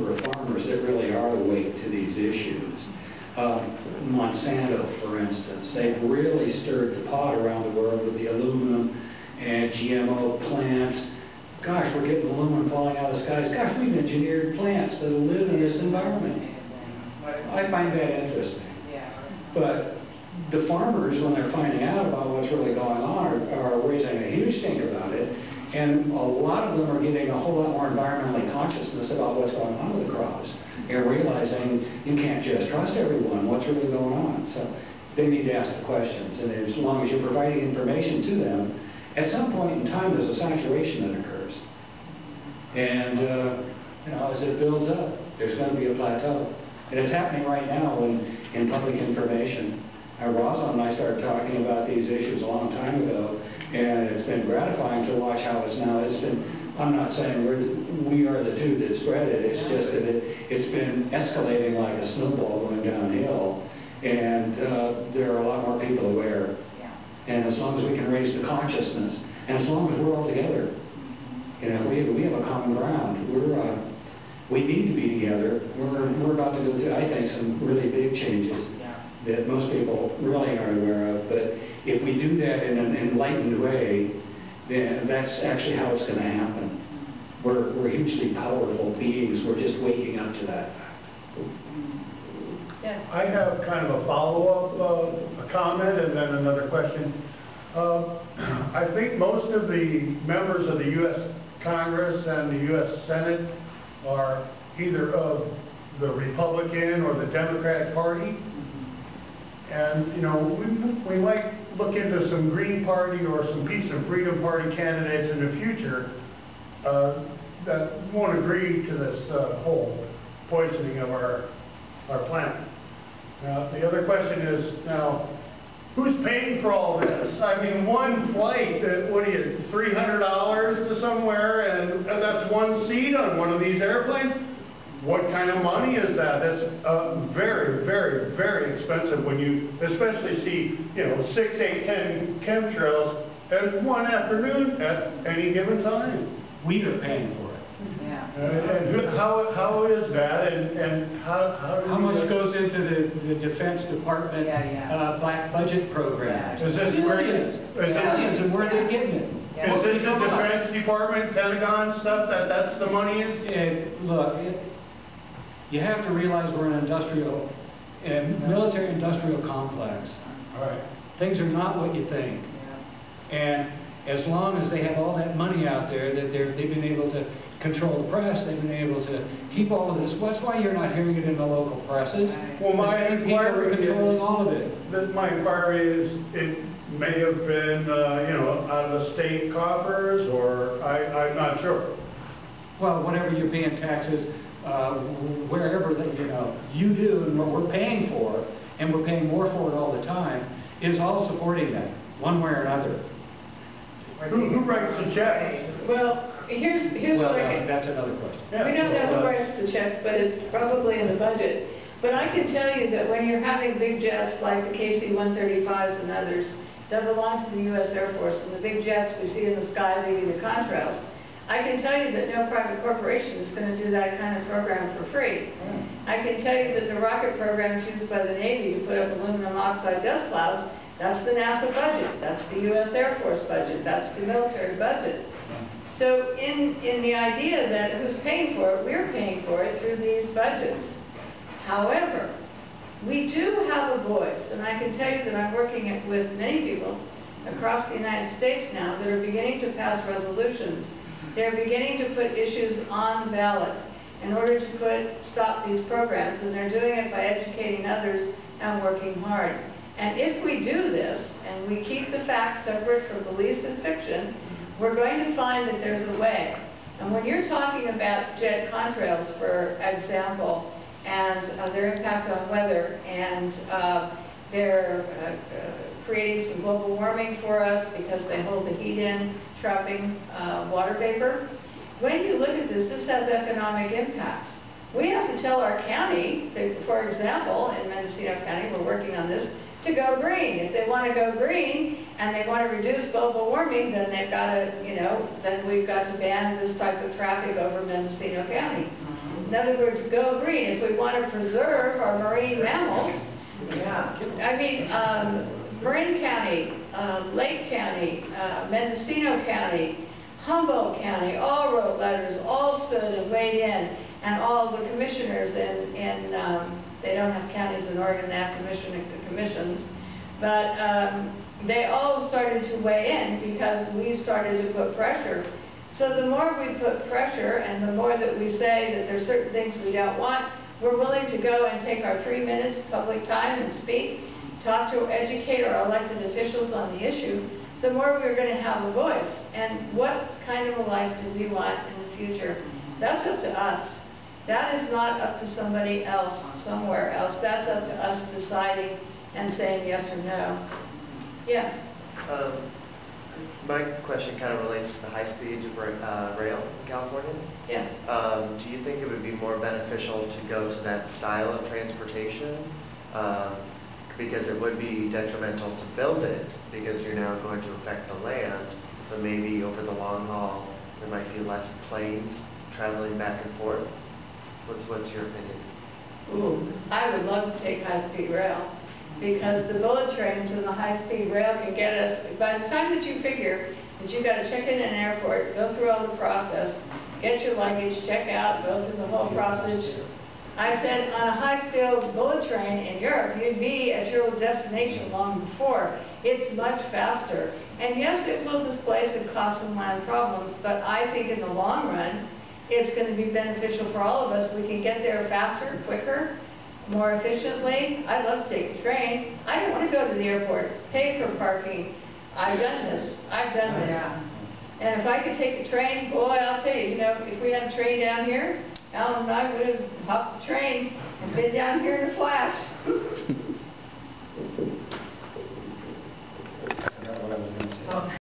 number of farmers that really are awake to these issues. Monsanto, for instance, they've really stirred the pot around the world with the aluminum and GMO plants. Gosh, we're getting aluminum falling out of the skies. Gosh, we've engineered plants that live in this environment. I find that interesting. But the farmers, when they're finding out about what's really going on, are raising a huge stink about it. And a lot of them are getting a whole lot more environmentally consciousness about what's going on with the crops. They're realizing you can't just trust everyone. What's really going on? So they need to ask the questions. And as long as you're providing information to them, at some point in time there's a saturation that occurs. And you know, as it builds up, there's going to be a plateau. And it's happening right now in public information. Rosalind and I started talking about these issues a long time ago, and it's been gratifying to watch how it's now. It's been, I'm not saying we are the two that spread it, it's just that it's been escalating like a snowball going downhill, and there are a lot more people aware. And as long as we can raise the consciousness, and as long as we're all together, you know, we have a common ground. We need to be together. We're about to go through, I think, some really big changes that most people really aren't aware of. But if we do that in an enlightened way, then that's actually how it's going to happen. We're hugely powerful beings. We're just waking up to that fact. Yes. I have kind of a follow-up, a comment, and then another question. I think most of the members of the U.S. Congress and the U.S. Senate are either of the Republican or the Democratic Party. And, you know, we might look into some Green Party or some Peace and Freedom Party candidates in the future that won't agree to this whole poisoning of our planet. Now, the other question is, now, who's paying for all this? I mean, one flight, what do you, $300 to somewhere, and that's one seat on one of these airplanes? What kind of money is that? That's very, very, very expensive when you especially see, you know, 6, 8, 10 chemtrails at one afternoon at any given time. We are paying for it. And how is that, and how much goes into the Defense Department black budget program? Is this billions, and where are they getting it? Is this the Defense Department, Pentagon stuff that's the money is? Look, you have to realize we're an military-industrial complex. All right. Things are not what you think. And as long as they have all that money out there, that they've been able to control the press, they've been able to keep all of this. That's why you're not hearing it in the local presses. Well, my inquiry is controlling all of it. My inquiry is it may have been, you know, out of the state coffers, or I'm not sure. Well, whatever you're paying taxes, wherever that you do, and what we're paying for, and we're paying more for it all the time, is all supporting that, one way or another. Who writes the checks? Well, here's what I can... That's another question. Yeah, we don't know who writes the checks, but it's probably in the budget. But I can tell you that when you're having big jets like the KC-135s and others that belong to the U.S. Air Force, and the big jets we see in the sky leaving the contrails, I can tell you that no private corporation is going to do that kind of program for free. I can tell you that the rocket programs used by the Navy to put up aluminum oxide dust clouds, that's the NASA budget, that's the U.S. Air Force budget, that's the military budget. So in the idea that who's paying for it, we're paying for it through these budgets. However, we do have a voice, and I can tell you that I'm working with many people across the United States now that are beginning to pass resolutions. They're beginning to put issues on the ballot in order to stop these programs, and they're doing it by educating others and working hard. And if we do this, and we keep the facts separate from beliefs and fiction, we're going to find that there's a way. And when you're talking about jet contrails, for example, and their impact on weather, and they're creating some global warming for us because they hold the heat in, trapping water vapor. When you look at this, this has economic impacts. We have to tell our county, for example, in Mendocino County, we're working on this, to go green. If they want to go green and they want to reduce global warming, then they've got to, then we've got to ban this type of traffic over Mendocino County. In other words, go green. If we want to preserve our marine mammals, I mean, Marin County, Lake County, Mendocino County, Humboldt County, all wrote letters, all stood and weighed in, and all the commissioners in they don't have counties in Oregon, they have commissions, but they all started to weigh in because we started to put pressure. So the more we put pressure and the more that we say that there's certain things we don't want, we're willing to go and take our 3 minutes public time and speak, talk to, educate our elected officials on the issue, the more we're going to have a voice. And what kind of a life do we want in the future? That's up to us. That is not up to somebody else, somewhere else. That's up to us deciding and saying yes or no. Yes? My question kind of relates to the high-speed rail in California. Yes. Do you think it would be more beneficial to go to that style of transportation? Because it would be detrimental to build it, because you're now going to affect the land, but maybe over the long haul, there might be less planes traveling back and forth. What's your opinion? Ooh, I would love to take high-speed rail, because the bullet trains and the high-speed rail can get us, by the time that you figure that you've got to check in an airport, go through all the process, get your luggage, check out, go through the whole process. I said on a high-speed bullet train in Europe, you'd be at your destination long before. It's much faster. And yes, it will displace and cause some land problems, but I think in the long run, it's going to be beneficial for all of us. We can get there faster, quicker, more efficiently. I'd love to take a train. I don't want to go to the airport, pay for parking. I've done this. I've done this. And if I could take a train, boy, I'll tell you, if we had a train down here, Allan and I would have hopped the train and been down here in a flash.